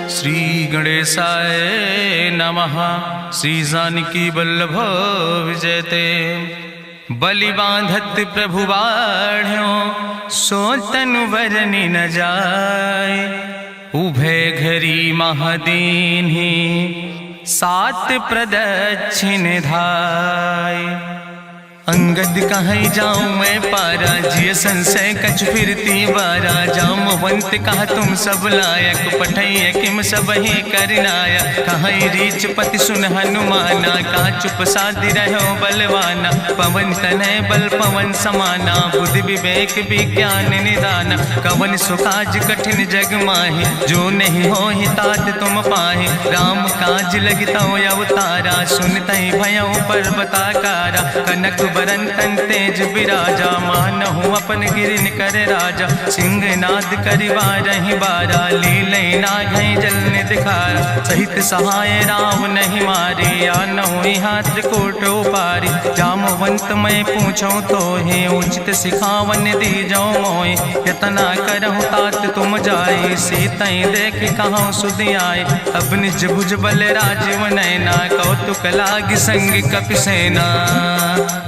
श्री गणेशाय नमः। श्री जानकी वल्लभ विजयते। बलि बांधत प्रभु बाढ़ो सो तनु बरनि न जाय। उभय घरी महादीन्हि सात प्रदक्षिण धाय। अंगद कहीं जाऊं मैं पारा जिय संशय कछ फिरती बारा। जामवंत कहा तुम सब लायक पठैय किम सब ही करनाया। कहीं रीच पति सुन हनुमाना कहा चुप साधि रहो बलवाना। पवन तनय बल पवन समाना बुद्धि विवेक विज्ञान निदाना। कवन सुकाज कठिन जग माहि जो नहीं हो ही तात तुम पाहि। राम काज लगता अवतारा सुनतहि भयउ पर्वताकारा। कनक बरन तन तेज बिराजा मानहु अपन गिरिन कर राजा। सिंह नाद करिवारहि बारा लीलै नागहि जल निधिखारा। सहित सहाय राम नहीं मारे आनहु यहाँ त्रिकूट उपारी। जामवंत मैं पूछो तो हे उचित सिखावन दीजो मोय। यतना करहु तात तुम जाए सीतई देख कहूँ सुधि आए। अब निज भुज बल राजीव नैना कौतुक लाग संग कपिसेना।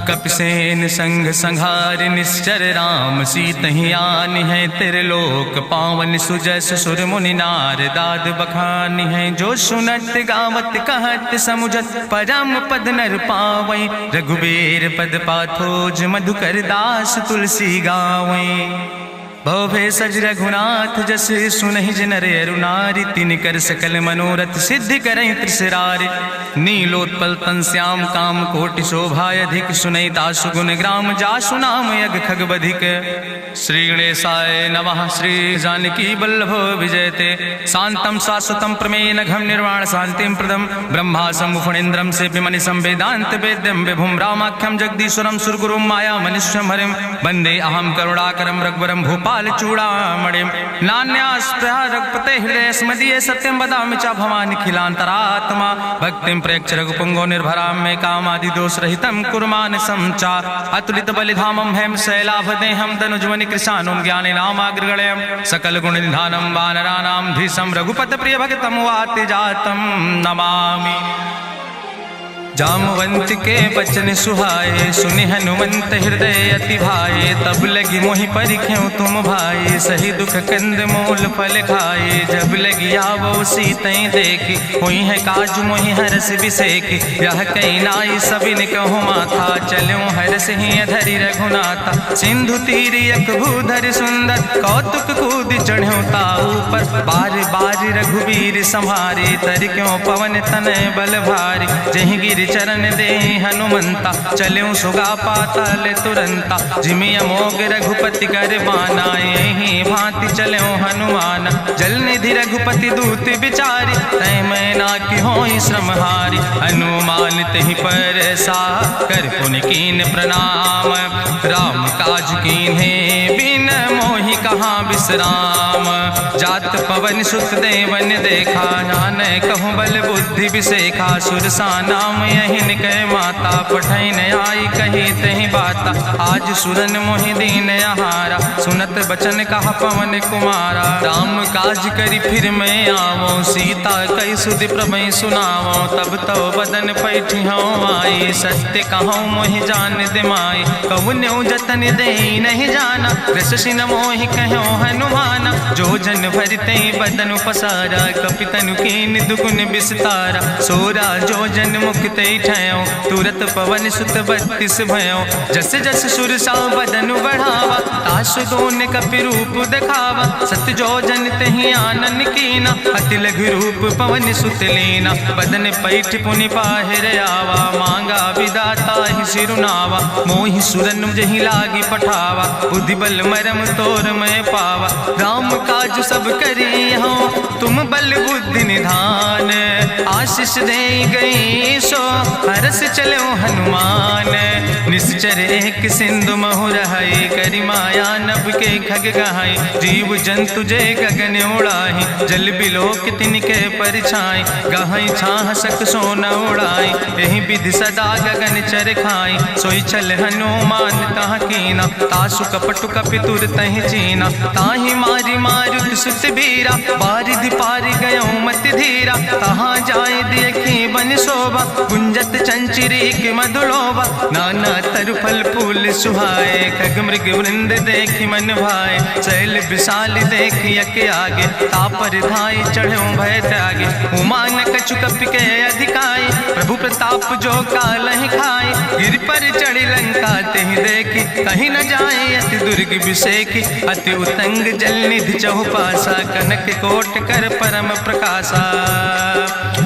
कपिसेन संग संहार निश्चर राम सीतहि आनि है त्रिलोक पावन। सुजस सुर मुनि नार दाद बखानि है। जो सुनत गावत कहत समुझत परम पद नर पावै। रघुबीर पद पाथोज मधुकर दास तुलसी गावै। भव भेषज रघुनाथ जस सुनहि जिनर अरुनारि। तिन कर सकल मनोरथ सिद्धि करहि त्रिसरारि। नीलोत्पल तन श्याम काम कोटि शोभाय अधिक। सुनहि दासु गुण ग्राम जासु नाम यज्ञ खग बधिक। श्री गणेशाय नमः। श्री जानकी वल्लभ विजयते। शांतम शाश्वतम प्रमेय घम निर्वाण शांतिम प्रदम। ब्रह्मा शंभु फणीन्द्रम से विमनि संवेदांत वेद्यम विभुम रामाख्यम जगदीश्वरम सुरगुरुम माया मनुष्यम हरिम। वंदे अहम करुणाकरम रघुवरम भूपाल चूड़ामणिम। नान्यास्पृहा रघुपते हृदय स्मदीय सत्यम वदामि च भवानि खिलांतरात्मा। भक्तिम प्रयच्छ रघुपुंगो निर्भराम मे कामादि दोष रहितम कुर्मान समचा। अतुलित बलिधामम हेम शैलाभदेहम दनुजवनि कृशानुम ज्ञानि नामाग्रगणयम। सकल गुण निधानम वानराणाम धीसम रघुपत प्रिय भगतम वाति जातम नमामि। जामवंत के बचन सुहाए सुनि हनुमंत हृदय अति भाए। तब लगी मोहि परिख्यों तुम भाई सही दुख कंद मूल फल खाए। जब लगी आवो सीतई देखी हुई है काज मोहि हरस बिसेखी। यह कई नाई सबिन कहु माथा चलो हरस ही धरि रघुनाथा। सिंधु तीर यक भूधर सुंदर कौतुक कूद चढ़्यो ताऊ पर। बार बार रघुवीर संहारे तर क्यों पवन तनय बल भारी। जहि गिर चरण दे हनुमंता चल्यों सुगा पाताल तुरंता। जिमि अमोघ रघुपति कर बाना यही भांति चल्यों हनुमाना। जल निधि रघुपति दूत बिचारी तय मैना की होई श्रमहारी। हनुमान तहि पर सा कर पुनि कीन प्रणाम। राम काज कीन्हे बिन मोहि कहाँ विश्राम। जात पवन सुत देवन देखा नानय कहूँ बल बुद्धि विसेखा। सुरसा नाम यहिन कह माता पठैन आई कही तहि बाता। आज सुरन मोहि दीन आहारा सुनत बचन कहा पवन कुमारा। राम काज करी फिर मैं आवो सीता कई सुधि प्रभु सुनावो। तब तो बदन पैठी हूँ आई सत्य कहूँ मोहि जान दिमाई। कहुन्यु जतन दे नहीं जाना रससिन मोहि कहो हनुमाना। जो जन भरते बदन पसारा कपितनु कीन दुगुन विस्तारा। सोरा जो जन मुक्त ठयो तुरत पवन सुत 32 भयो। जस जस सुरसा बदन बढ़ावा तासु दोन कपि रूप दिखावा। सत्य जो जन तहि आनन कीना अति लघु रूप पवन सुत लीना। बदन पैठ पुनि पाहिर आवा मांगा विदाता ही सिरुनावा। मोहि सुरन जहि लागी पठावा बुद्धि बल मरम तोर मैं पावा। राम काज सब करी हो तुम बल बुद्धि निधान। आशीष दे गई सो हरस चलो हनुमान। निश्चर एक सिंधु महु रहाई करी माया नभ के खग गहाई। जीव जंतु जय गगन उड़ाही जल बिलोक तिनके परिछाई। गहाई छाह सक सोन उड़ाई यही विधि सदा गगन चर खाई। सोई चल हनुमान तह कीना तासु कपटु कपितुर तहि चीना। ताहि मारी मारुत सुत बीरा बारिधि पारि गयो मति अति धीरा, कहाँ जाए देखी बन शोभा, गुंजत चंचिरीक मधुलोभा, नाना तरु फल फूल सुहाए, खग मृग वृंद देखी मन भाए, शैल विशाल देखी यके आगे, तापर धाई चढ़ो भय त्यागे, उमान कछु कपि के अधिकाई, प्रभु प्रताप जो कालहि खाई, गिर पर चढ़ी लंका तेहि देखी, कहीं न जाए अति दुर्ग विषेखी, अति उतंग जल निधि चहुपासा, कनक कोट कर परम प्रकाशा,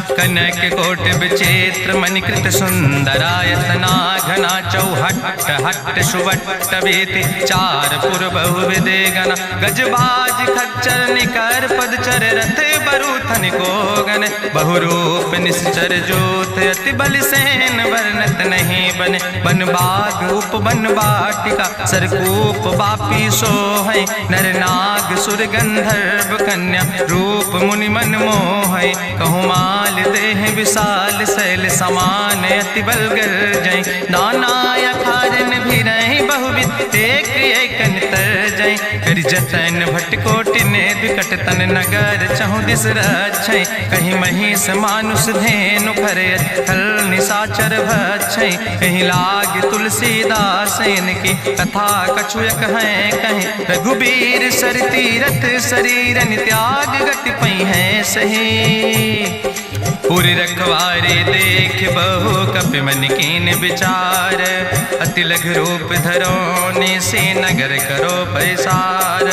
कनक कोट विचित्र मणिकृत सुंदरायतना, घना चौहट्ट हट्ट सुवट्ट वेति, चार पुर बहुविधे गण, गजबाज खच्चर निकर पदचर, रथ बरूथन को गण, बहुरूप निश्चर जोत, अति बल सेन वर्णत नहीं बने, बन बाग उप बन बाटिका, सरकूप बापी सोहै, नर नाग सुर गंधर्व कन्या, रूप मुनि मन मोहै, कहूँ माल देह विशाल शैल समान, अति बल गर्जै, नाना अखारन भी रही बहुविध, एक एक अंतर जय, कर जतन भटकोटि ने विकट तन नगर, चहु दिस रक्षै, कहीं महिष मानुष धेनु खरे, खल निशाचर भक्षै, कहीं लाग तुलसीदास इनकी, कथा कछुयक है कहीं, रघुबीर सर तीरथ शरीरन त्याग, गति पई है सही, पुरि रखवारे देख बहु कपि मन कीन विचार, अति लघु रूप धरो निसे नगर करो पैसार,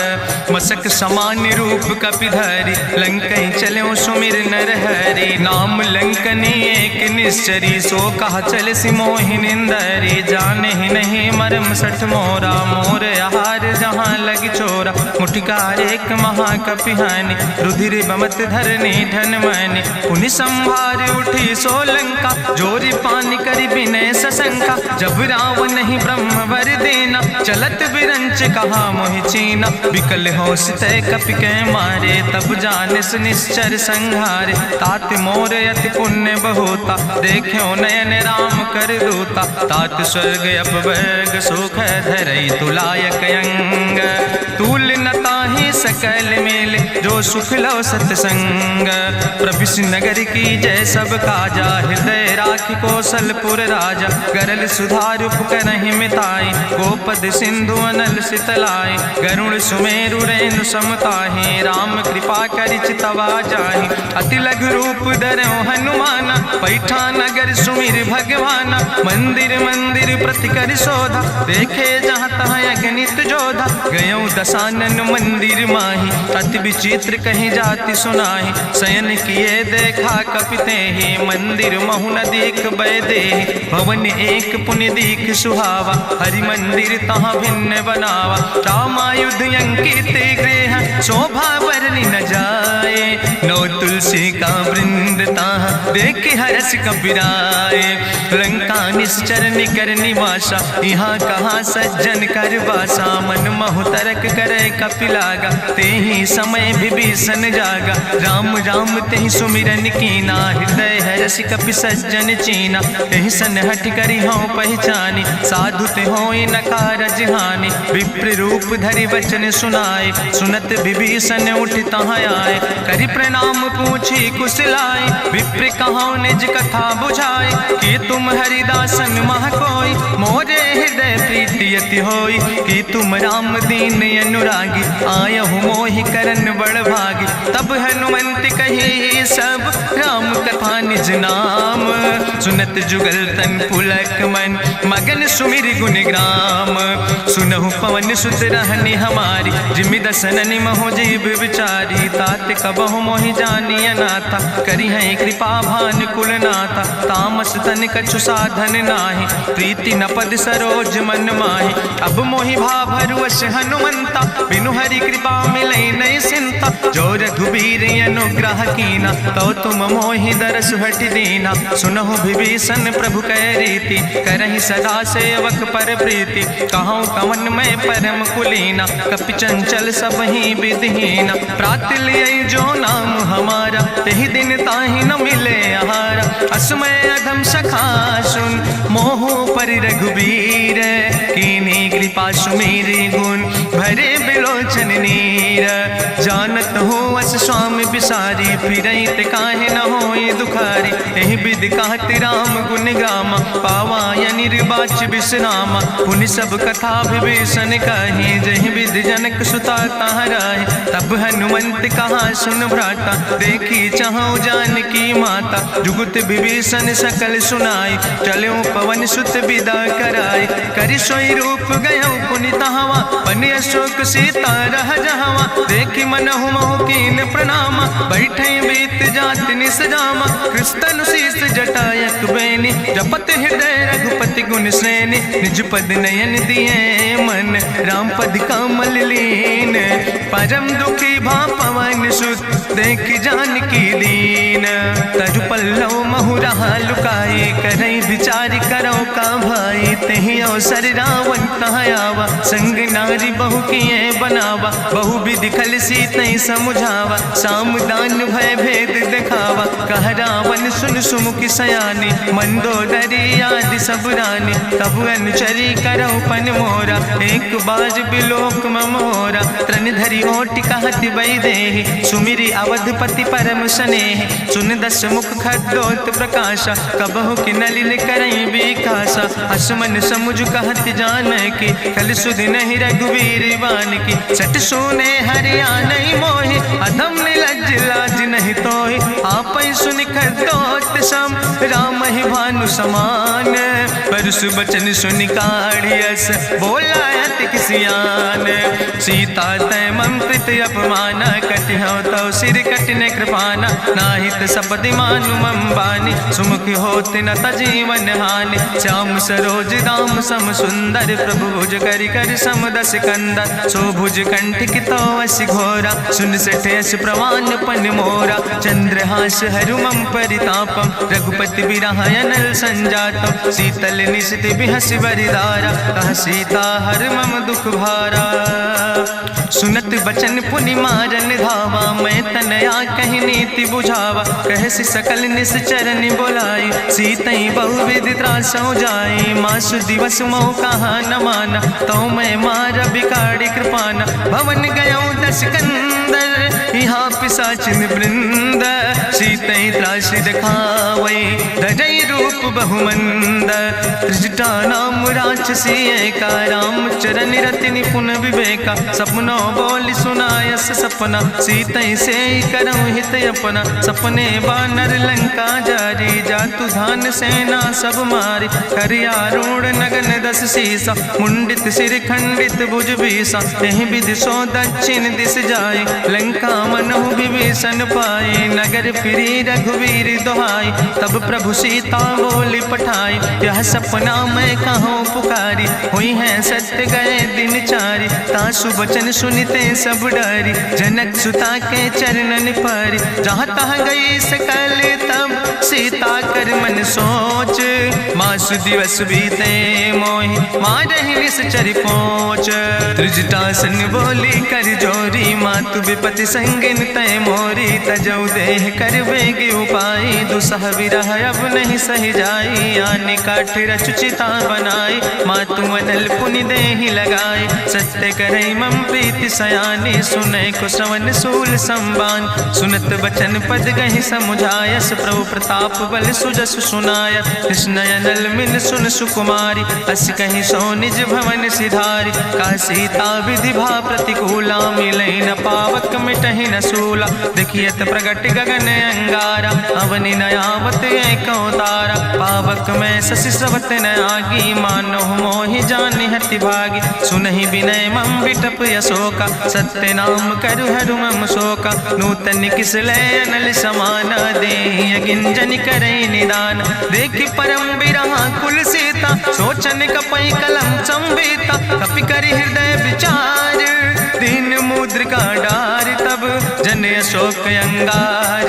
मसक समान रूप कपि धरि, लंकई चलो सुमिर नर हरि, नाम लंकनी एक निश्चरी, सो कहा चल सिमोहि निंदरी, जाने ही नहीं मरम सठ मोरा, मोर आहार जहाँ लग चोरा, मुठिकार एक महाकपि हानि, रुधिर बमत धरनी धन मनि, पुनि संभार उठी सोलंका, जोरी पानी करी विनय सशंका, जब रावण नहीं ब्रह्म वर देना, चलत बिरंच कहा मोहि चीना, विकल होश तय कपि के मारे, तब जानिस निश्चर संहारे, तात मोर अति पुण्य बहुता, देखो नयन राम कर दूता, तात स्वर्ग अपवर्ग सुख धरई तुलायक अंग, तूल न ताहि सकल मेल, जो सुख लो सत्संग, प्रभिस नगर की जय सब काजा, हृदय राखि कौशलपुर राजा, गरल सुधार उपकरहि मिताई, गोपद सिंधु अनल सितलाई, गरुण सुमेरु रेणु समताहि, राम कृपा करि चितवा जाहि, अति लघु रूप धरौ हनुमाना, पैठा नगर सुमिर भगवाना, मंदिर मंदिर प्रति कर शोधा, देखे जहाँ तहाँ अगणित जोधा, गयौ दशानन मंदिर माही, अति विचित्र कहीं जाति सुनाही, शयन किए देखा कपिते ही, मंदिर महु न दीख बैदे, भवन एक पुण्य दीख सुहावा, हरि मंदिर तहाँ भिन्न बनावा, रामायुध अंकित गृह, शोभा वर्णि न जाए, नौ तुलसी का वृंद तहाँ देख हरस कबीराए, लंका निश्चर निकर निवासा, यहाँ कहाँ सज्जन कर वासा, मन महु तरक करे कपिलागा, ते ही समय विभीषण जागा, राम राम ते सुमिरन कीना, हृदय हरस कपि सज्जन चीना, तेहि सन हठ करि हूँ पहचानी, साधु ते होई न कारज हानि, विप्र रूप धरि वचन सुनाए, सुनत विभीषण उठ तहाँ आए, करि प्रणाम पूछी कुशलाए, विप्र कहाँ निज कथा बुझाए, कि तुम हरिदासन मह कोई, मोरे हृदय प्रीति अति होई, कि तुम राम दीन अनुरागी, आयहु मोहि करन बड़ भागी, तब हनुमंत कही सब राम कथा निज नाम, सुनत जुगल तन पुलक मन, मगन सुमिर गुण ग्राम, सुनहु पवन सुत रहनी हमारी, जिमि दसननि महो जीव विचारी, तात कबहु मोहि जानी अनाथा, करी है कृपा भान कुल नाथा, तामस तन कछु साधन नाही, प्रीति न पद सरोज मन माही, अब मोहि भाभरुवश हनुमंता, बिनु हरि कृपा मिलै नहीं सिंता, जो रघुबीर अनुग्रह कीना, तो तुम मोहि दरस हट दीना, सुनहु विभीषण प्रभु कै रीति, करहि सदा सेवक पर प्रीति, कहूँ कवन में परम कुलीना, कपि चंचल सब ही विधिहीना, प्रात लिय जो नाम हमारा, तेहि दिन ताहि न मिले आहारा, असमय अधम सखा सुन, मोहु पर रघुबीर, कीन्ही कृपा सुमेरि गुण, भरे बिलोचन नीर, जानत हो अस स्वामी विसारी, फिरई ते काहे न होए दुखारी। एहि विधि कहत राम गुण गामा, पावा या निर्बाच विश्रामा। पुनि सब कथा विभीषण कही, जहि विधि जनक सुता कहाँ राहे। तब हनुमंत कहा सुन भ्राता, देखी चाहूँ जानकी माता। जुगुत विभीषण सकल सुनाई, चलो पवन सुत विदा कराई। करि सोई रूप गयो पुनि तहवा, बनि अशोक सीता रह जहवा। देखी मनहु मोह कीन प्रणामा, बैठे बीत जात निस जामा। कृष्ण शीस जटायक बेनी, जपत हृदय रघुपति गुण श्रेणी। निज पद नयन दिए मन, राम पद कमल लीन। परम दुखी भा पवन सुत, देख जानकी दीन। तरु पल्लव महु रहा लुकाई, करई विचार करो का भाई। तेहि अवसर रावण तहाँ आवा, संग नारी बहु किए बनावा। बहु विधि खल सीतै समुझावा, साम दान भय भेद दिखावा। कह रावण सुन सुमुखी सयानी, मंदोदरी आदि सब रानी। तब अनुचरी करो पन मोरा, एक बाज बिलोक ममोरा। तृण धरि ओट कहत बई देहि, सुमिरी अवधपति परम स्नेह। सुन दस मुख खद्योत प्रकाशा, कबहु कि नलिन करई बिकासा। असमन समुझ कहत जानकी, कल सुध नहीं रघुवीर बान की। सट सुने हरिया नहीं मोहि, अधम निलज्ज लाज नहीं तोहि। आपै सुनि खद्योत सम, राम ही भानु समान। परसु बचन सुनि काढ़ियस, बोला अति किसियान। सीता तै मम कृत अपमाना, कटिहौ तौ सिर कटिन कृपाना। नाहित सपदि मानु मम बानी, सुमुख होत न तजीवन हानि। श्याम सरोज दाम सम सुंदर, प्रभु भुज करि कर सम दस कंदर। सो भुज कंठ कितो अस घोरा, सुन सठ यस प्रवान पन मोरा। चंद्रहास हरु मम परितापम, रघुपति बिरह अनल संजातम। शीतल निशित बिहस बरिदारा, कह सीता हर मम दुख भारा। सुनत बचन पुनि मारन धावा, मैं तनया कहि नीति बुझावा। कहसि सकल निश्चरनि बोलाई, सीतई बहुविधि त्रासौ जाई। मासु दिवस मोह कहा न माना, तो मैं मार बिकाड़ी कृपाना। भवन गयो दस कंदर, यहाँ पिशाचिन वृंद। सीतई त्रास दिखावै, धजई रूप बहुमंद। त्रिजटा नाम राक्षसी एका, राम चरण रति निपुण विवेका। सपनो बोल सुनायस सपना, सीतई से करऊँ हित अपना। सपने बानर लंका जारी, जातु धान सेना सब मारी। करियारूढ़ नगन दस सीसा, मुंडित सिर खंडित भुज बीसा। एहि विधि सो दक्षिण दिस जाए, लंका मनहु विभीषण पाए। नगर फिरी रघुवीर दुहाई, तब प्रभु सीता बोली पठाई। यह सपना मैं कहूँ पुकारी, हुई है सत्य गए दिन चारी। तासु वचन सुनिते सब डरी, जनक सुता के चरणन पर। जहाँ तहाँ गई सकल तब, सीता कर मन सोच। मासु दिवस बीते मोहि, मारहि निश्चर पहुँच। त्रिजटासन बोली कर जोरी, मातु विपति संगिन तय मोरी। तजौ देह कर बेग उपाय, दुसह विरह अब नहीं सही जाई। आने काठ रचुचिता बनाई, मातु अनल पुनि देहि लगाई। सत्य करई मम प्रीति सयानी, सुनै को श्रवण सूल संबान। सुनत बचन पद गहि समुझायस, प्रभु प्रताप बल सुजस सुनाय। कृष्ण अनल मिल सुन सुकुमारी, अस कहि सो निज भवन सिधारी। का सीता विधि भा प्रतिकूला, मिलै न पावक मिटहि न सूला। देखियत प्रगट गगन अंगारा, अवनि न आवत एको तारा। पावक में शशि स्रवत न आगी, मानो मोहि जानि हति भागी। सुनहि विनय मम विटप यशोका, सत्य नाम करु हरु मम शोका। नूतन किस लय अनल समाना, देहि अगिंजन करई निदान। देखि परम बिरहा कुल सीता, सोचन कपई कलम संवेता। कपि करि हृदय विचार, दीन मुद्रिका डार। तब जन अशोक अंगार,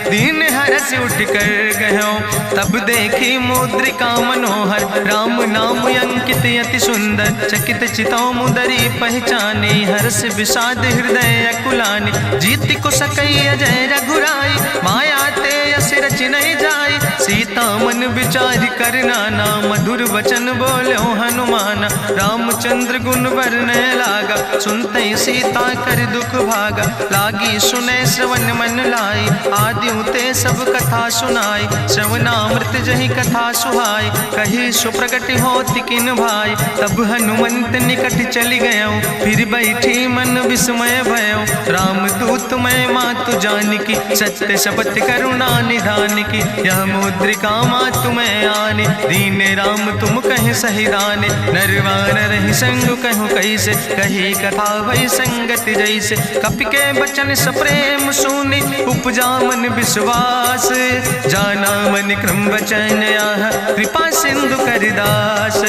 दीन हरस उठ कर गयो। तब देखी मुद्रिका मनोहर, राम नाम अंकित अति सुंदर। चकित चितौ मुदरी पहचानी, हर्ष विषाद हृदय अकुलानी। जीत को सकई अजय रघुराई, माया ते बस रच नहीं जाए। सीता मन विचार करना ना मधुर वचन बोलो हनुमाना। रामचंद्र गुण वर्णय लागा सुनते सीता कर दुख भागा। लागी सुने श्रवण मन लाई आदि ते सब कथा सुनाई। श्रवणामृत जही कथा सुहाई कही सुप्रगट होति किन भाई। तब हनुमंत निकट चली गयो फिर बैठी मन विस्मय भयो। रामदूत मैं मातु जानकी सत्य शपथ करुणा निधान की। यह मुद्रिका मातु मैं आने दीन राम तुम कहे सही दाने। नरवान रही संग कहूँ कैसे कही कथा वही संगत जैसे। कपि के बचन सप्रेम सुनी उपजा मन विश्वास। जाना मन क्रम वचन आह कृपा सिंधु करिदास।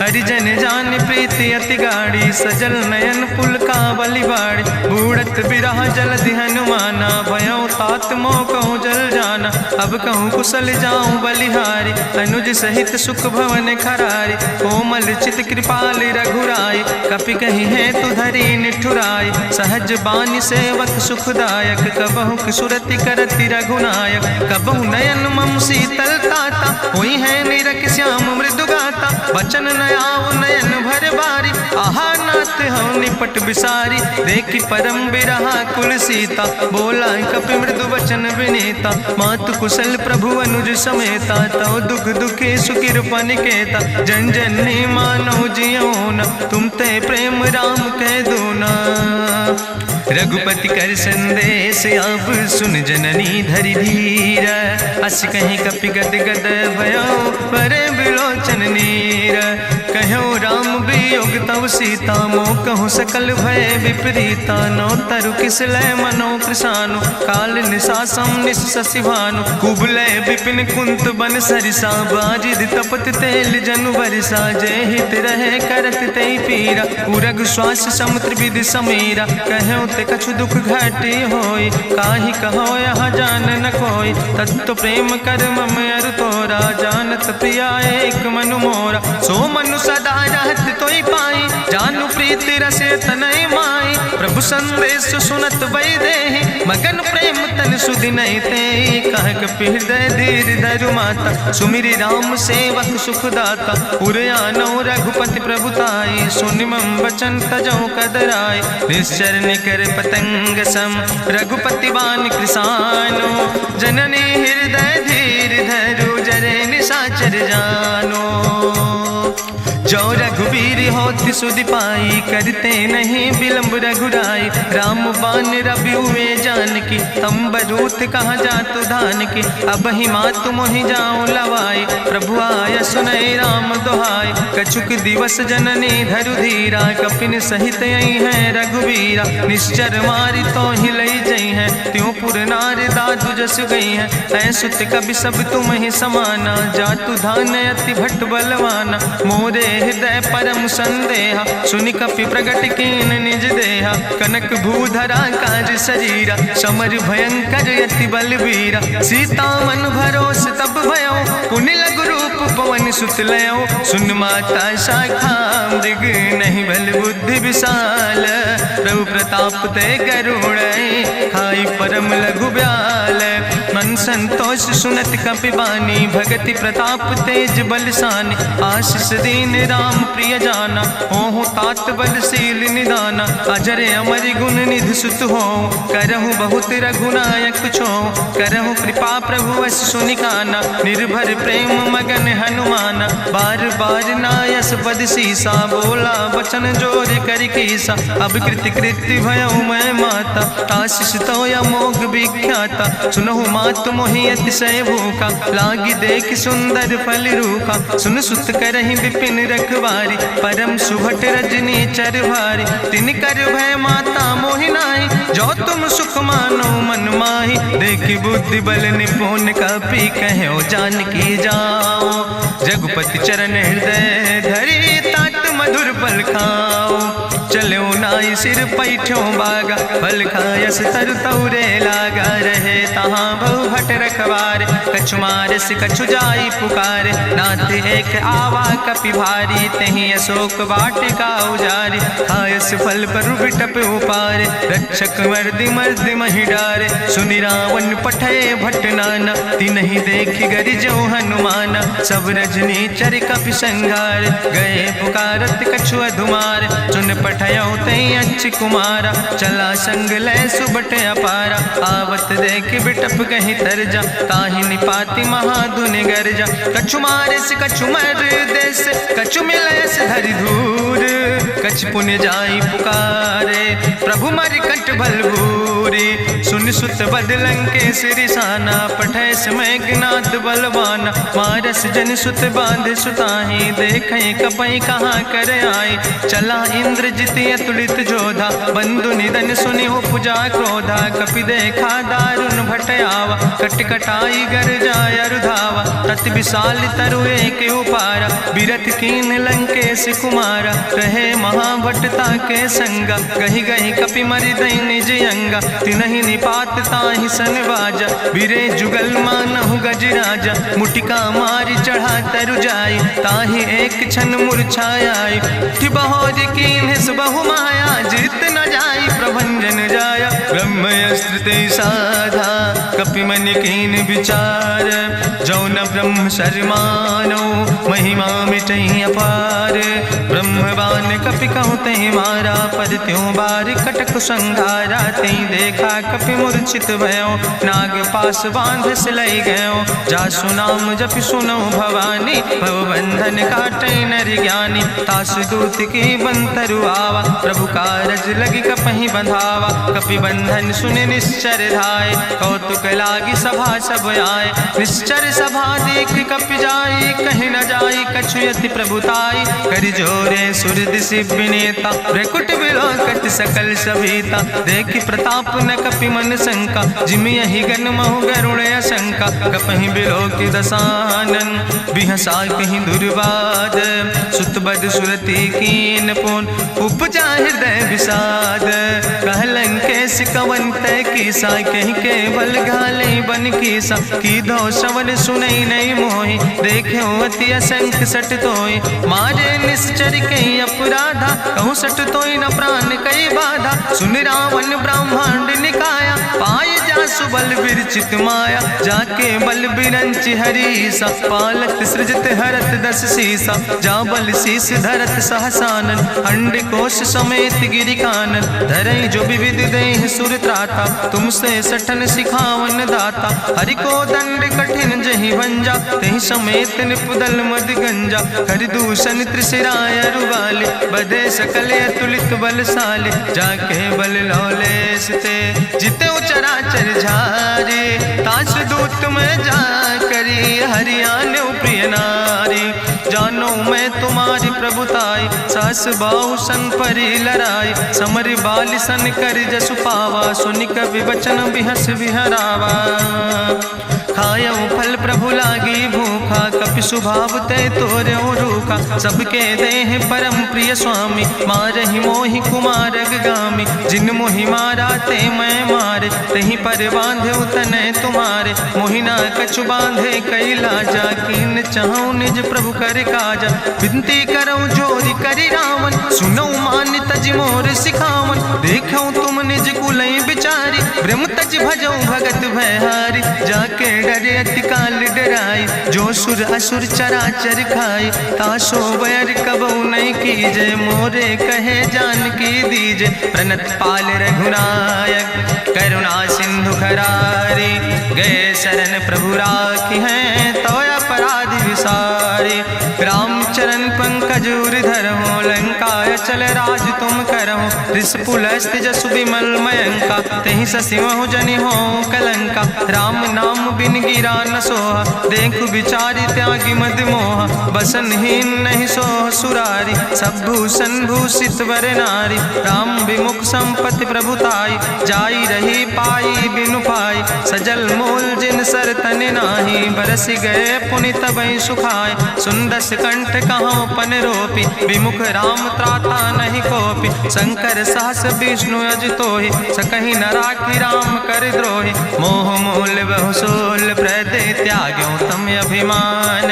हरिजन जान प्रीति अति गाड़ी सजल नयन पुल का बलिबाड़ी। बूढ़त बिरह जलधि हनुमाना भयो तात मोह कहूँ जल जाना। अब कहूँ कुशल जाऊँ बलिहारी अनुज सहित सुख भवन खरारी। कोमल चित कृपाल रघुराई कपि कही है तु धरी निठुराई। सहज बानी सेवक सुखदायक कबहु सुरति करति रघुनायक। कबहु नयन मम शीतल ताता हुई है निरख श्याम मृदु गाता। बचन नयाव नयन भर बारी आहा नाथ हम निपट बिसारी। देखी परम बिरहा कुल सीता बोला कपि मृदु वचन विनीता। मातु कुशल प्रभु अनुज समेता तव दुख दुखे सुकृपा निकेता। जन जननी मानो जियो न तुम ते प्रेम राम कह दो ना। रघुपति कर संदेश अब सुन जननी धरि धीर। अस कहीं कपि गद गद भयो परे बिलोचन नीर। कहो राम वियोग तव सीता मोह कहूँ सकल भय विपरीता। नो तरु किस लय मनो कृषानु काल निशासम निशि भानु। कुबलय विपिन कुंत बन सरिसा बाजिद तपत तेल जनु बरिसा। जय हित रहे करत ते पीरा उरग श्वास समुद्र विधि समीरा। कहो ते कछु दुख घाटी होई काहि कहो यहाँ जान न कोई। तत्व प्रेम कर मम अरु तोरा जानत प्रिया एक मनु मोरा। सो मनु सदा रहत तोई पाई जानु प्रीति रसे तनय माई। प्रभु संदेश सुनत वै देहि मगन प्रेम तन सुधि नहीं ते। कह कपि हृदय धीर धरु माता सुमिरि राम सेवक सुखदाता। उरयानो रघुपति प्रभुताई सुनि मम वचन तजौ कदराय। निश्चर निकर पतंग सम रघुपति बान कृसानो। जननी हृदय धीर धरु जरे निशाचर जानो। जो रघुबीर होति सुधि पाई करते नहीं विलम्ब रघुराई। राम बान रवि हुए जानकी अम्बरूथ कहाँ जातु धान की। अब ही मातु मोहि जाऊँ लवाई प्रभु आय सुनय राम दुहाई। कछुक दिवस जननी धरु धीरा कपिन सहित यही है रघुवीरा। निश्चर मारी तो ही लई जई है त्यों पुर नार दादु जस गई है। ऐसुत कभी सब तुम ही समाना जातु धान अति भट बलवाना। मोरे हृदय परम संदेहा सुनि कपि प्रगट कीन निज देहा। कनक भूधरा काज शरीरा समर भयंकर यति बलवीरा। सीता मन भरोस तब भयो पुनि लघु रूप पवन सुत लयो। सुन माता शाखा मृग नहीं बल बुद्धि विशाल। प्रभु प्रताप ते करुणै खाई परम लघु ब्याल। मन संतोष सुनत कपि बानी भगति प्रताप तेज बलसानी। आशीष दीन राम प्रिय जाना हो तात बलशील निदाना। अजर अमर गुण निधि सुत हो करहु बहुत रघुनायक छो। करहु कृपा प्रभु वश सुनिकाना निर्भर प्रेम मगन हनुमाना। बार बार नायस पद सीसा बोला वचन जोर कर कीसा। अब कृति कृति भयो मैं माता आशीष तो अमोघ विख्याता। सुनहु मात मोहि अतिशय भूखा लागी देख सुंदर फल रूखा। सुन सुत करहि विपिन रखवारी परम सुभट रजनी चर भारी। तिन कर भय माता मोहि नाहि जो तुम सुख मानो मन माहि। देखि बुद्धि बल निपुण कपि कहो जानकी जाओ। जगुपति चरण हृदय धरि तात मधुर फल खाओ। चलो नाई सिर पैठो बागा फल खायस तरु तौरे लागा। रहे तहाँ बहु भट रखवार कछु मारस कछु जाई पुकारे, नाथ एक आवा कपि भारी, तहीं अशोक वाटिका उजारी, खायस फल पर बिटप उपारे, रक्षक मर्दि मर्दि महि डारे, सुनि रावण पठय भट्ट नाना, तिन्हि देखि गरिजो हनुमाना, सब रजनी चर कपि संघार, गए पुकारत कछु अधुमार, चुन पठयो तई अच्छ कुमारा, चला संग लय सुबट अपारा, आवत देख बिटप कहीं तरजा, ताहि निपाति महाधुनि गर्जा, कछु मारस कछु मर देस, कछु मिलयस धरि धूर, कछ पुण्य जाई पुकारे, प्रभु मर कंठ भलभूरी, सुन सुत बदलं के सिरिसाना, पठय समय ज्ञात बलवाना, मारस जन सुत बांध सुताही, देखें कपई कहाँ कर आई, चला इंद्रजित अतुलित जोधा, बंधु निधन सुनि उपजा क्रोधा, कपि देखा दारुण भटयावा, कट कटाई गर जाय रुधावा, तत विशाल तरु एक उपारा, बिरथ कीन लंकेश कुमारा, रहे महाभट्टता के संगा, गहि गहि कपि मरि दई निज अंगा, तिन्हि निपात ताहि सन बाजा, बिरे जुगल मानहु गजराजा, मुटिका मारी चढ़ा तरु जाई, ताहि एक क्षण मूर्छाई, उठि बहोज कीन्हिस बहु माया, जीत न जाई प्रभंजन जाया, ब्रह्मस्त्र ते साधा, कपि मन कीन विचार, जो न ब्रह्म शर्मानो, महिमा मिटई अपार, ब्रह्मवान कपि कहु तहि मारा, पद त्यों बार कटक संघारा, तई देखा कपि मूर्छित भयो, नाग पास बांध सिलई गयो, जासु नाम जपि सुनो भवानी, भवबंधन काटै नर ज्ञानी, तासु दूत की बंतरु आवा, प्रभु कारज लगी कपहि बंधावा, कपि बंधन सुनि निश्चर धाय, कौतुक लागी सभा सब आए, निश्चर सभा देख कपि जाई, कहीं न जाई कछु यति प्रभुताई, करि जोरे सुर दिसि विनेता, भ्रकुट विलोकत सकल सभीता, देखि प्रताप न कपि मन शंका, जिमि यहि गन महु गरुण शंका, कपहि बिलोकि दसानन, बिहसा कहीं दुर्वाद, सुतबद सुरति कीन पुन, उपजा हृदय विषाद, कहलंकेश कवन तय कीसा, कहीं केवल घाले बन कीसा, कीधो श्रवण सुनई नहीं मोहि, देख्यो अति असंख्य सट तोय, मारे निश्चर कहीं अपराधा, कहूँ सट तोय न प्राण कई बाधा, सुन रावण ब्रह्मांड निकाया, पाय जासु बल विरचित माया, जाके बल बिरंच हरीसा, पालत सृजत हरत दस सीसा, जा बल शीस धरत सहसानन, अंड कोश समेत गिरि कानन, धरई जो विविध देह सुर त्राता, तुमसे सठन सिखावन दाता, हरि को दंड कठिन जहि भंजा, तेहि समेत निपुदल मद गंजा, कर दूषण त्रिशिराय रुवाले, बधे सकल अतुलित बलशाले, जाके बल लौलेस ते, जिते चराचर झारे, ताश दूत में जा करी, हरियाण प्रिय नारी, जानो मैं तुम्हारी प्रभुताई, सास बाहु सन परी लड़ाई, समर बाल सन कर जसु पावा, सुनि कवि वचन बिहस बिहरावा, खायो फल प्रभु लागी भूखा, कपि स्वभाव ते तोरे रूखा, सबके देह परम प्रिय स्वामी, मारहि मोहि कुमार गामी, जिन मोहि मारा ते मैं मारे, तहीं पर बांधे तनै तुम्हारे, मोहिना कछु बांधे कई लाजा, कीन चाहूं निज प्रभु कर काजा, विनती करऊं जोरी करि रावण, सुनऊ मान तज मोर सिखावन, देखऊं तुम निज कुलई बिचारी, ब्रह्म तज भजऊं भगत भयहारी, जाके डरे अति काल डराई, जो सुर असुर चराचर खाई, तासो बैर कबऊ नहीं कीजे, मोरे कहे जान की दीजे, प्रणत पाल रघुनायक, करुणा सिंधु खरारी, गए शरण प्रभु राखी हैं, तो अपराध विसारी, रामचरण पंकज उर धरहु, लंकाय चल राज तुम करहु, रिस पुलस्त जसु विमल मयंका, तेहि ससिमहु जनि हो कलंका, राम नाम बिन गिरा न सोहा, देखु बिचारी त्यागी मद मोहा, बसनहीन नहीं सोह सुरारी, सब भूषण भूषित वर नारी, राम विमुख संपत्ति प्रभुताई, जाई रही पाई बिनु पाई, सजल मूल जिन सर तन नाही, बरस गए पुनि तबहि सुखाए। सुंदस कंठ कहाँ पन रोपी, विमुख राम त्राता नहीं कोपी। शंकर सहस विष्णु अज तोहि, सकहि न राखी राम कर द्रोहि। मोह मूल बहुसूल प्रदे त्याग्यो तम अभिमान।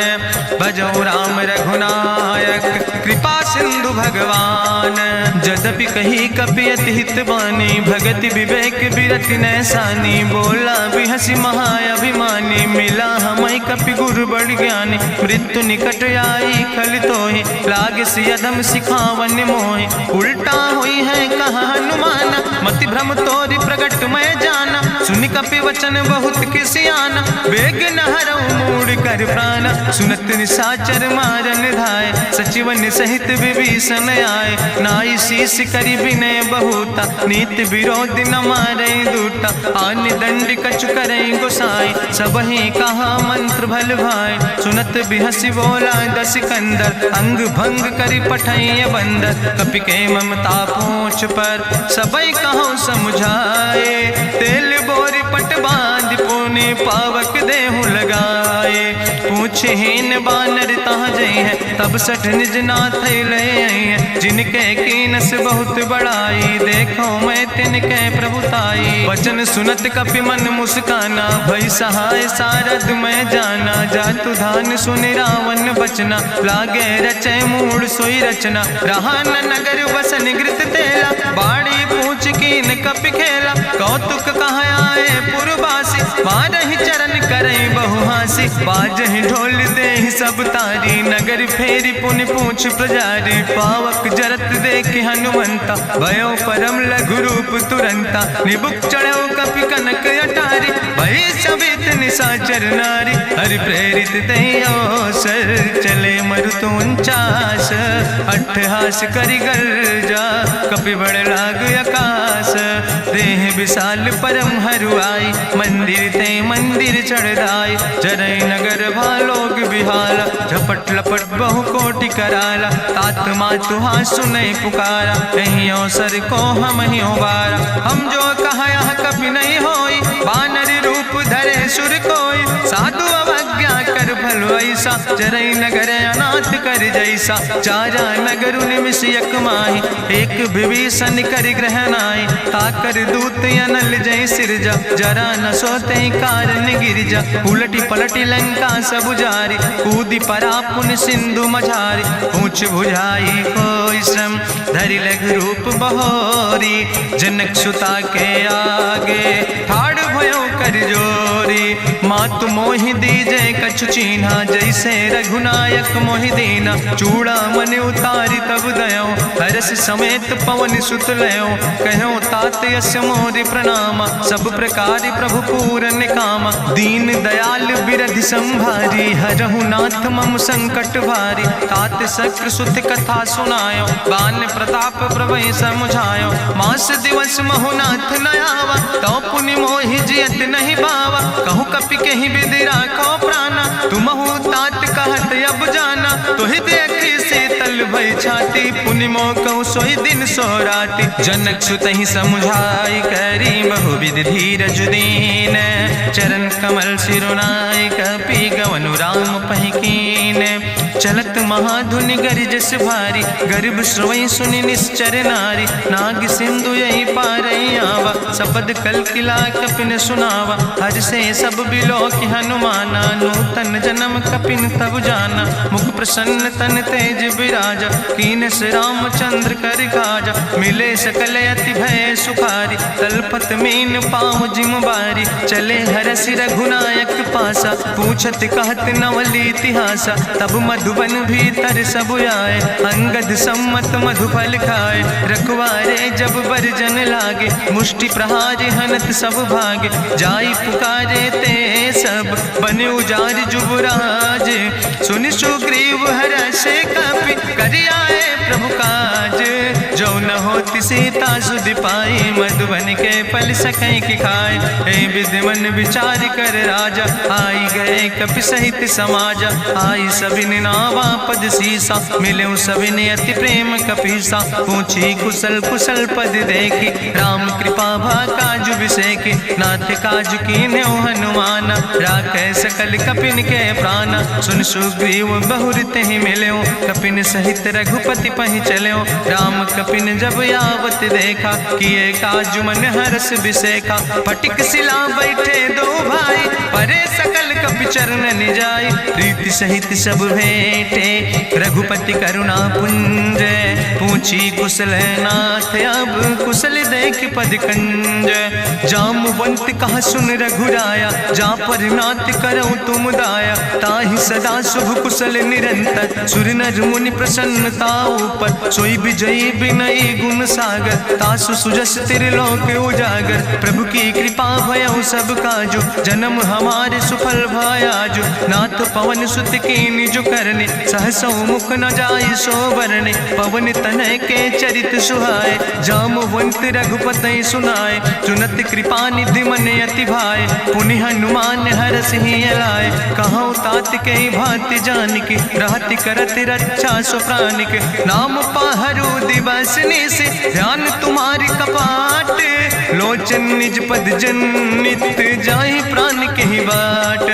भजो राम रघुनायक कृपा सिंधु भगवान। यद्यपि कही कपि अति हित बानी, भगति विवेक बिरति नैसानी। बोला बिहसी महाअभिमानी, मिला हमई कपि गुरु बड़ ज्ञानी। मृत्यु निकट आई खल तोहि, लागे सियदम सिखावन मोहि। उल्टा हुई है कहा हनुमान, मति भ्रम तोरि प्रगट मैं जाना। सुनि कपि वचन बहुत किसियाना, बेग न हरऊ मूढ़ कर प्राण। सुनत निशाचर मारन धाय, सचिवन सहित विभीषण आए। नाई शीस करि विनय बहुता, नीति विरोध न मारे दूता। आन दंड कछु करे गोसाई, सबहि कहा मंत्र भल भाई। सुनत बिहसी बोला दस कंदर, अंग भंग करि पठैय बंदर। कपि के ममता पूछ पर, सबई कहो समुझाए। तेल बोरी पट बांध पुनि पावक देहु लगाए। पूछे हीन बानर तहाँ जई है, तब सठ निज नाथ ले आई है। जिनके कीनस बहुत बड़ाई, देखो मैं तिनके प्रभुताई। वचन सुनत कपि मन मुस्काना, भई सहाय सारद मैं जाना। जातु धान सुनि रावण बचना, लागे रचे मूढ़ सोई रचना। रहा न नगर बसन घृत तेला, बाड़ी पूछ कीन कपि खेला। कौतुक कहाँ आए पुरबासी, मारहि चरण करई बहुहासी। बाजहि ढोल देहि सब तारी, नगर फेरी पुनि पूछ प्रजारी। पावक जरत देखि हनुमंता, भयो परम लघु रूप तुरंता। निबुक चढ़ो कपि कनक अटारी, भई सवित निशाचर नारी। हरि प्रेरित तहि अवसर, चले मरुत 49। अट्ठहास करि गर्जा, कपि बड़ लाग आकाश। देह विशाल परम हरुआई, मंदिर ते मंदिर चढ़ाई। जरई नगर भालोग बिहाला, झपट लपट बहु कोटि कराला। तात मातुहा सुनै पुकारा, कहीं अवसर को हम ही बारा। हम जो कहा यहाँ कभी नहीं होई, बानर रूप धरे सुर कोई। साधु अवज्ञा कर फल ऐसा, जरई नगर अनाथ कर जैसा। चारा नगर निमिष यक माही, एक विभीषण कर ग्रह नाई। ताकर दूत अनल जय सिरजा, जरा न सोते कारण गिरजा। उलटी पलटी लंका सब जारी, कूदी परा पुन सिंधु मझारी। पूछ बुझाई कोई श्रम, धरि लघु रूप बहोरी। जनक सुता के आगे, ठाड़ भयो कर जोरी। मातु मोहि दीजे कछु चीन्हा, जैसे रघुनायक मोहि दीना। चूड़ा मन उतारी तब दयो, हरस समेत पवन सुत लयो। कहो तात यस मोरि प्रणामा, सब प्रकार प्रभु पूरन कामा। दीन दयाल बिरधि संभारी, हरहु नाथ मम संकट भारी। तात शक्र सुत कथा सुनायो, बान प्रताप प्रभय समुझायो। मास दिवस महु नाथ न आवा, तो पुनि मोहि जियत नहीं बावा। कहु कपि कहि विधि राखो प्राणा, तुमहु तात कहत अब जाना। तोहि देखी शीतल भई छाती, पुनि मोह कहु सोई दिन सो राति। जनक सुतहि समुझाई, करी बहुविधि धीरज दीन। चरण कमल सिरुनाई, कपि गवनु राम पहि कीन। चलत महाधुनि गरिजस भारी, गर्भ श्रोई सुनि निश्चर नारी। नाग सिंधु यही पारई आवा, सपद कल किला कपिन सुनावा। हर से सब बिलोक हनुमाना, नूतन जन्म कपिन तब जाना। मुख प्रसन्न तन तेज विराजा, कीनस रामचंद्र कर काजा। मिले सकल अति भय सुखारी, तलपत मीन पाँव जिम बारी। चले हरस रघुनायक पासा, पूछत कहत नवल इतिहासा। तब मधुबन भीतर सब आए, अंगद सम्मत मधुफल खाए। रखवारे जब बरजन लागे, मुष्टि प्रहार हनत सब भागे। जाई पुकारे ते सब, बने उजार जुबराज। सुनि सुग्रीव हरषे कपि, करि आए प्रभु काज। जो न होति पति सीता सुधि पाई, मधुबन के फल सकै की खाए। हे विधि मन विचार कर राजा, आई गए कपि सहित समाजा। आई सबिन नावा पद सीसा, मिले सबिन अति प्रेम कपीसा। पूछी कुशल कुशल पद देखी, राम कृपा भा काजु बिसेकी। नाथ काजु कीन्हे हनुमाना, राखे सकल कपिन के प्राण। सुन सुग्रीव बहुर तेहि मिल्यो, कपिन सहित रघुपति पहि चल्यो। राम कपिन जब यावत देखा, किए काजु मन हरस बिसेखा। फटिक सिला बैठे दो भाई, परे सकल कपि चरण जाय। प्रीति सहित सब भेंटे, रघुपति करुणा पुंज। पूछी कुशल नाथ, अब कुशल देख पद कंज। जामवंत कहा सुन रघुराया, जा पर नाथ करो तुम दाया। ताहि सदा शुभ कुशल निरंतर, सुर नर मुनि प्रसन्नता ऊपर। सोई विजयी विनयी गुण सागर, तासु सुजस त्रिलोक उजागर। प्रभु की कृपा भयउ सब काजु, जन्म हमारे सुफल भयाजु। नाथ पवन सुत की निज करने, सहसो मुख न जाय सो वरने। पवन तनय के चरित सुहाए, जामवंत रघुपति सुनाए। चुनत कृपा निधि मन अति भाए, पुनि हनुमान हरस ही लाए। कहूँ तात के भांति जानकी, रहति करत रक्षा सो प्राणिक। नाम पाहरु दिवस निस, ध्यान तुम्हारी कपाट। लोचन निज पद जनित, जाहि प्राण के ही बाट।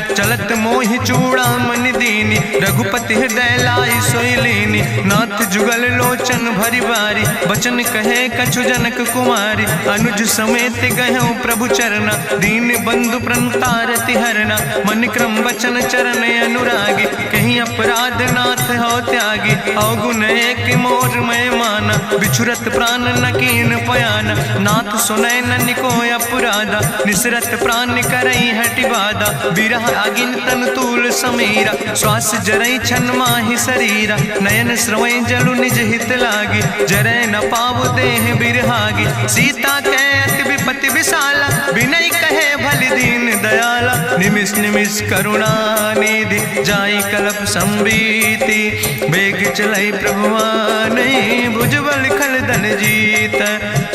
चलत मोहि चूड़ामणि दीनी, रघुपति हृदय लाई सोई लीनी। नाथ जुगल लोचन भरि बारी, बचन कहे कछु जनक कुमारी। अनुज समेत गहु प्रभु चरना, दीन बंधु प्रणतारति हरना। मन क्रम वचन चरण अनुरागी, कहीं अपराध नाथ हो त्यागी। अवगुण एक मोर मैं माना, बिछुरत प्राण न कीन पयाना। नाथ सुनय ननि को अपराधा, निसरत प्राण करई हटि बाधा। बिरह अगिन तन तूल समीरा, श्वास जरई छन माहि शरीरा। नयन श्रवै जलु निज हित लागी, जरै न पाव देह बिरहागी। सीता के अति विपति विशाला, बिनय कहे भलि दीन दयाला। निमिष निमिष करुणा निधि, जाई कलप संबीति। बेग चलै प्रभुआनै, भुजबल खल दल जीत।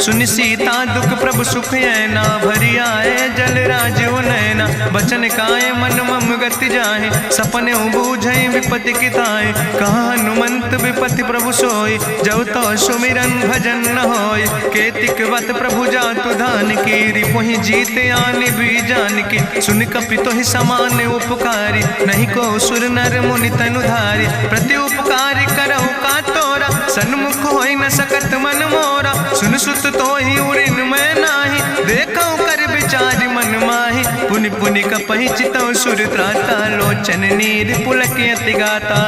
सुनि सीता दुख प्रभु सुख ऐना, भरि आए जल राजो नैना। बचन काए मन मम गति जाहे, सपने बूझै विपति किताए। कहा हनुमंत विपति प्रभु सोई, जब तो सुमिरन भजन न होय। केतिक वत प्रभु जातु धान की, रिपुहि जीत आनि भी जान की। सुन कपि तोहि समान उपकारी, नहीं को सुर नर मुनि तनुधारी। प्रति उपकार करहु का तोरा, सन्मुख होई न सकत मन मोरा। सुन सुत तोहि उरिन मैं नाही, देखौ कर विचार मन माहि। पुनि पुनि कपहि चितौ सुर त्राता, लोचन नीर पुलक अति गाता।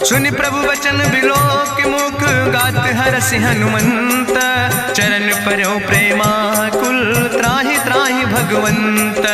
सुनि प्रभु वचन बिलोक मुख, गात हरसि हनुमंत। चरण पर्यो प्रेमाकुल, त्राहि त्राहि भगवंत।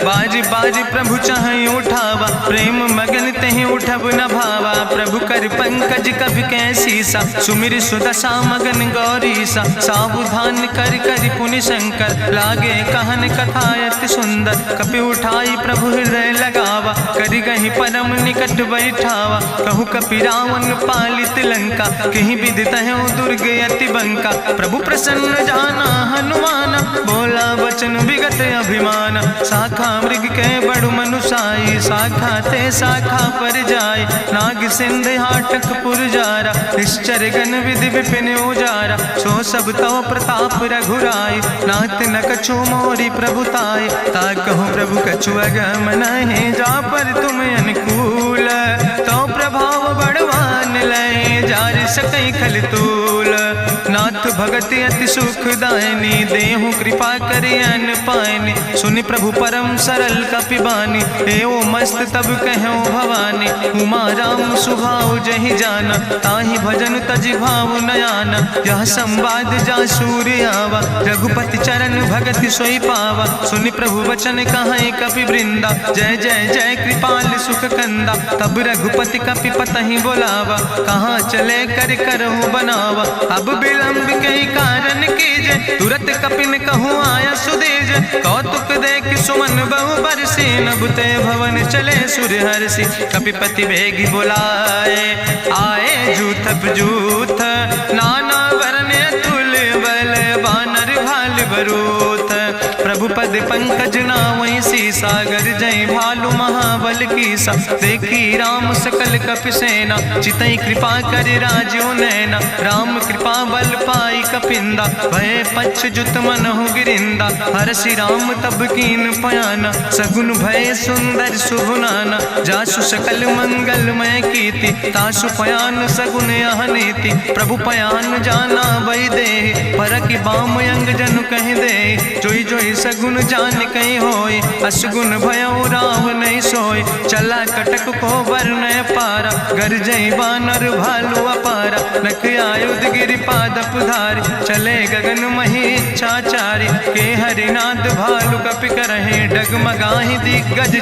बाज बाज प्रभु चाहि उठावा, प्रेम मगन तेहि उठब न भावा। प्रभु कर पंकज कभि कैसीसा, सुमिर सुदशा मगन गौरीसा। सावधान कर कर पुनि शंकर, लागे कहन कथा अति सुंदर। कपि उठाई प्रभु हृदय लगावा, करि गहि परम निकट बैठावा। कहु कपि रावण पालित लंका, कहीं विधि तहु दुर्ग अति बंका। प्रभु प्रसन्न जाना हनुमाना, बोला वचन विगत अभिमान। शाखा मृग के बड़ु मनुसाई, शाखा ते शाखा पर जाय। नाग सिंध हाटक पुरजारा, निश्चर गण विधि विपिन उजारा। सो सब तो प्रताप रघुराई, नाथ न कछु मोरी प्रभुताई। ता कहूँ प्रभु कछु अगम नहीं, जा पर तुम अनुकूल। तो प्रभाव बड़वान लय, जार सकई खल तूल। नाथ भगति अति सुखदायनी, देहु कृपा करि अन पायनी। सुनि प्रभु परम सरल कपिबानी, एओ मस्त तब कहूँ भवानी। उमा राम सुभाव जहि जाना, ताहि भजन तजि भाव नयाना। यह संवाद जा सूर्य आवा, रघुपति चरण भगति सोई पावा। सुनि प्रभु वचन कहाई कपि वृंदा, जय जय जय कृपाल सुख कंदा। तब रघुपति कपि पतहि बोलावा, कहाँ चले कर करहु बनावा। अब विलंब कई कारण कीजे, तुरत कपिन कहूँ आया सुदेज। कौतुक देख सुमन बहु बरसी, नभ ते भवन चले सुर हरसी। कपिपति वेगी बुलाए, आए जूथप जूथ, नाना वरन वरूथ। प्रभु पद पंकज नावै सागर जय भालु महाबल कीसा। देखी राम सकल कपि सेना चितई कृपा कर राजो नैना। राम कृपा बल पाई कपिंदा भय पच्छ जुत मनहु गिरिंदा। हरसि राम तब कीन पयाना सगुन भय सुंदर शुभ नाना। जासु सकल मंगलमय कीर्ति तासु पयान सगुन अहनीति। प्रभु पयान जाना वै दे परक बाम अंग जन कह दे। जोई जोई सगुन जान कहीं होय असगुन भयो राव नहीं सोय। चला कटक को वर्ण पारा गरजई बानर भालू अपारा। नख आयुध गिरि पादप धारी चले गगन मही इच्छाचारी। के हरिनाद भालू कपि करहि डगमगाहि दिग्गज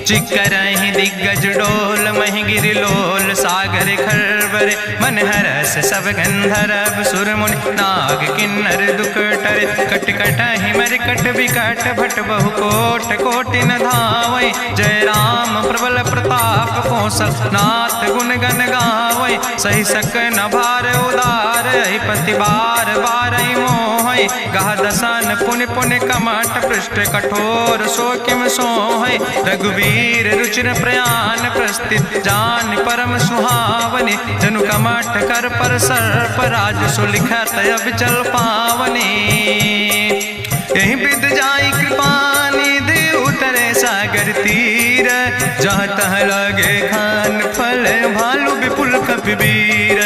चिकरहि दिग्गज डोल महि गिरि लोल। सागर खरबर मन हरस सब गंधर्व सुर मुनि नाग किन्नर दुख टरे। कट कटहि मरकट विकट भट बहु कोट कोटि न धावै। जय राम प्रबल प्रताप कौशल नाथ गुण गण गावै। सही सक न भार उदार पति बार बार मोहै। गह दसन पुनि पुनि कमठ पृष्ठ कठोर सो किम सोहै। रघुवीर रुचिर प्रयाण प्रस्थित जान परम सुहावनी। जनु कमठ कर पर सर्प राज सुलिखत अविचल पावनी। यही विद जाई कृपा निधि उतरे सागर तीर। जहाँ तह लगे खान फल भालू विपुल कपिवीर।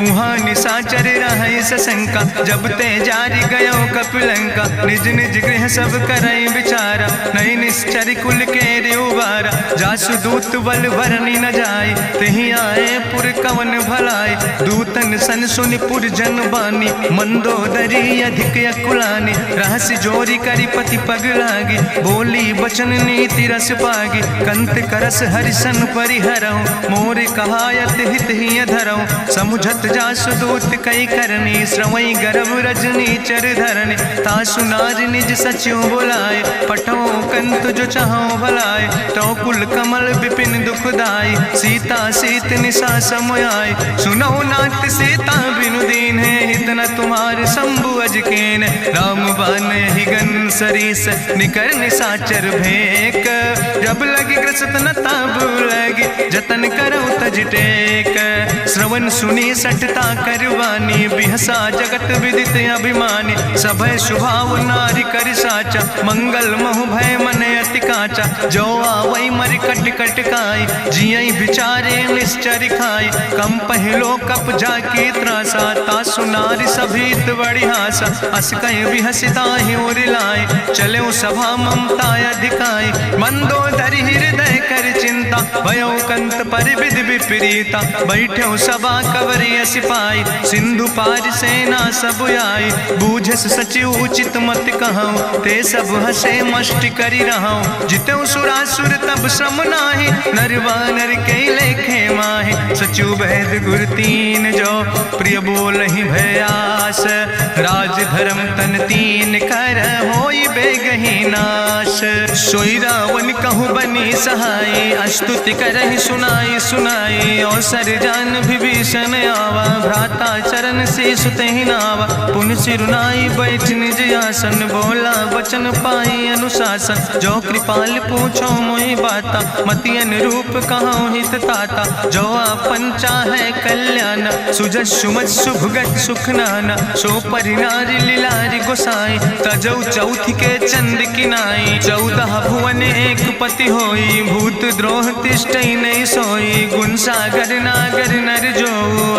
उहाँ निशाचर रहे सशंका जब ते जारी गयो कपिलंका। निज निज गृह सब करई विचारा नहीं निश्चर कुल के उबारा। जासु दूत बल भरनी न जाय तेहि आए पुर कवन भलाई। दूतन सन सुनि पुर जन बानी मंदोदरी अधिक अकुलानी। रहस्य जोरी करी पति पग लागी बोली बचन नीति रस पागी। कंत करस हरिसन परिहरऊँ मोर कहायत हित ही धरऊँ। समुझत जासु दूत कई करनी श्रवई गर्भ रजनी चर धरनी। तासु नारी निज सचिव बुलाए पठो कंत जो चाहो भलाए। तो कुल कमल विपिन दुखदाई सीता सीत निशा समयाय। सुनो नाथ सीता बिनु दीन है हित न तुम्हारे शंभु अजकेन। राम बान ही गन सरीस निकर निशाचर भेक। जब लगी ग्रसत न तब लगी जतन करो तज टेक। श्रवण सुनी सटता करवानी बिहसा जगत विदित अभिमानी। सभय स्वभाव नारी कर साचा मंगल महु भय मन अति काचा। जो आवई मर कट कट खाई जियई बिचारे निश्चर खाई। कम पहलो कप जाकी त्रासा तासु नारी सभीत बड़ी हासा। अस कहीं भी हसिता ही उरिलाए चले सभा ममता अधिकाई। मंदोदरी हृदय कर चिंता भयो कंत पर विध विपरीता। बैठे सभा कवरिय सिपाही सिंधु पार सेना सब आई। बूझस सचिव उचित मत कहूँ ते सब हसे मष्ट करी रहूँ। जितऊ सुरासुर तब श्रम नाही नरवानर के लेखे माहि। सचिव वैद गुर तीन जो प्रिय बोल ही भयास। राज धर्म तन तीन कर होई बेगही नाश। सोई रावण कहूँ बनी सहाय अस्तुति करहि सुनाई सुनाई। अवसर जान विभीषण आवा भ्राता चरण से सुतहि नावा। पुन सिरुनाई बैठ निज आसन बोला वचन पाई अनुशासन। जो कृपाल पूछो मोहि बाता मति अनुरूप कहूँ हित ताता। जो आपन चाहे कल्याण सुजस सुमत सुभगत सुख नाना। सो परिनारी लीलारी गोसाई तजौ चौथ के चंद किनाई। 14 भुवन एक पति होई भूत द्रोह तिष्ठई नहीं सोई। गुण सागर नागर नर जो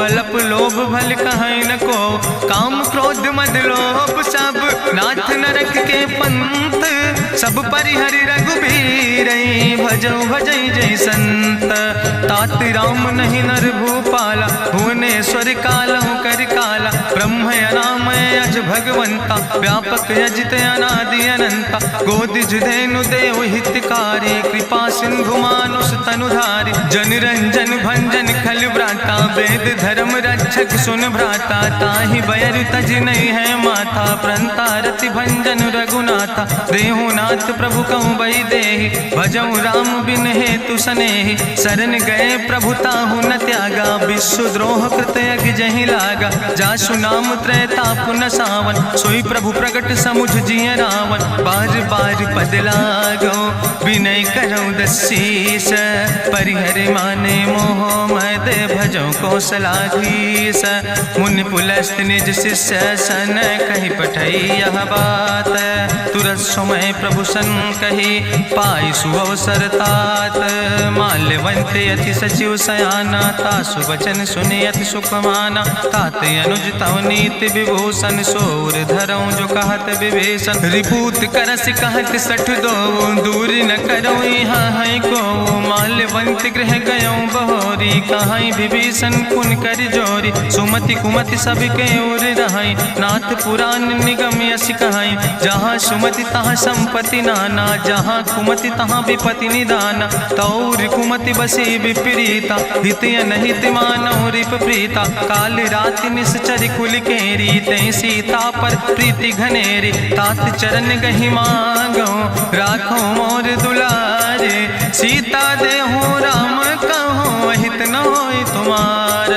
अलप लोभ भल कहीं न को। काम क्रोध मद लोभ सब नाथ नरक के पंथ। सब परिहरि रघुबीर भजौ भजई जय संत। तात राम नहीं नर भूपाला भुवनेश्वर कालहु कर काला। ब्रह्म अनामय अज भगवंता व्यापक अजित अनादि अनंता। गोदिज धेनु देव हितकारी कृपा सिंधु मानुष तनुधारी। जन रंजन भंजन खल व्राता वेद धर्म रक्षक सुन भ्राता। ताहि बैर तज नहीं है माथा प्रंता रति भंजन रघुनाथा। देहु नाथ प्रभु कहूँ बई देहि भजऊ राम बिन हेतु सनेहि। शरण गए प्रभु ताहु न त्यागा, विश्वद्रोह कृत यज्ञ जहि लागा। जासु नाम त्रैताप न सावन, सोई प्रभु प्रगट समुझ जिय रावण। बार बार पद लागो विनय करौ दसीस, परिहर माने मोह मद भजो कौशलाधीश। मुनि पुलस्त निज शिष्य सन, कहि पठई यह बात। तुरत समय प्रभु सन कही, पाई सुअवसर तात। माल्यवंत अति सचिव सयाना, तासु वचन सुनि अति सुख माना। तात अनुज तव नीति विभूषण, सोर धरौ जो कहत विभीषण। रिपूत करस कहत सठ दो, दूर न करौ यहाँ है को। माल्यवंत गृह गयौ बहोरी, कहाई विभीषण पुन कर जोरी। सुमति कुमति सबके ओर रहाई, नाथ पुराण निगम यश कहाई। जहाँ सुमति तहाँ संपत्ति नाना, जहाँ कुमति तहाँ विपत्ति निदाना। तौर कुमति बसी विपरीता, हित अनहित मानव रिप प्रीता। काल राति निश्चर कुल केरी, तै सीता पर प्रीति घनेरी। तात चरण गहि मांगो, राखो मोर दुलारे। सीता देहु राम कहो, अहित न होय तुम्हार।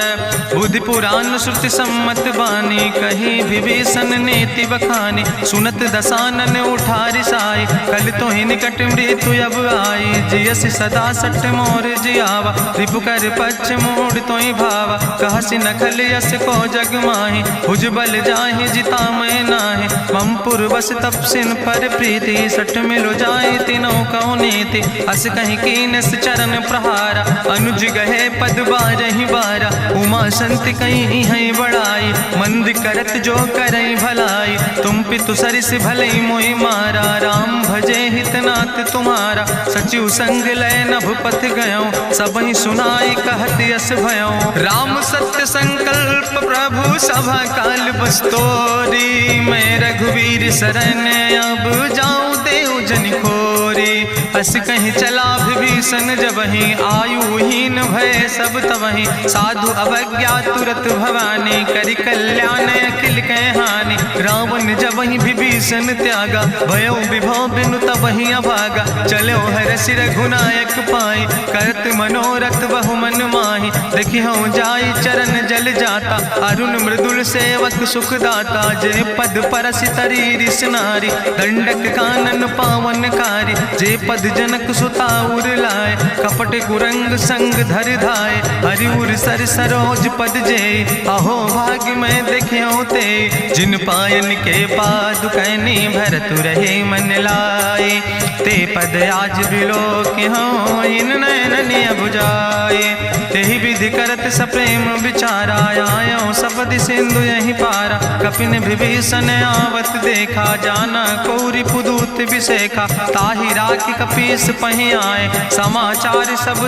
बुद्धि पुराण श्रुति सम्मत बानी, कही विभीषण नीति बखानी। सुनत दसानन उठारि साई, कल तो ही निकट मृत्यु अब आई। जियस सदा सट मोर जियावा, रिपु कर पक्ष मोड़ तो ही भावा। कहसि नखल यस को जग माहि, भुज बल जाहि जिता मैं नाहि। ममपुर बस तपसिन पर प्रीति, सट मिलो जाए तिनों कौ नीति। अस कहीं कीनस चरण प्रहारा, अनुज गहे पद बारहि बारा। उमा संत कहीं है बड़ाई, मंद करत जो करई भलाई। तुम पितु सरिस भलई मोहि मारा, राम भजे हितनाथ तुम्हारा। सचिव संग लय नभ पथ गयो, सबहि सुनाई कहत यस भयो। राम सत्य संकल्प प्रभु सभा काल बस्तोरी। मैं रघुवीर शरण अब जाऊं देव जन खोरी। अस कहीं चला विभीषण जबहि, आयुहीन भय सब तबहि। साधु अवज्ञा तुरत भवानी, करि कल्याण अखिल कै हानि। रावण जबहि विभीषण त्यागा, भयो विभव बिनु तबहि अभागा। चलो हरषि रघुनायक पाई, करत मनोरथ बहु मन माहि। देखिहु जाई चरण जल जाता, अरुण मृदुल सेवक सुख दाता। जे पद परसि तरी रिस नारी, दंडक कानन पावन कारी। जे पद जनक सुता उर लाए, कपट कुरंग संग धर धाय। हरिउर सर सरोज पद जे, अहो भाग्य मैं देखियो ते। जिन पायन के पादुकैनी, भरत रहे मन लाए। ते पद आज बिलोक हो, इन नयन बुझाए। तेहि विधि करत सप्रेम विचारा, आयो सपदि सिंधु यही पारा। कपिन विभीषण आवत देखा, जाना कौरि पुदूत विसेखा। ताहि राखि कपीस पहि आए, समाचार सब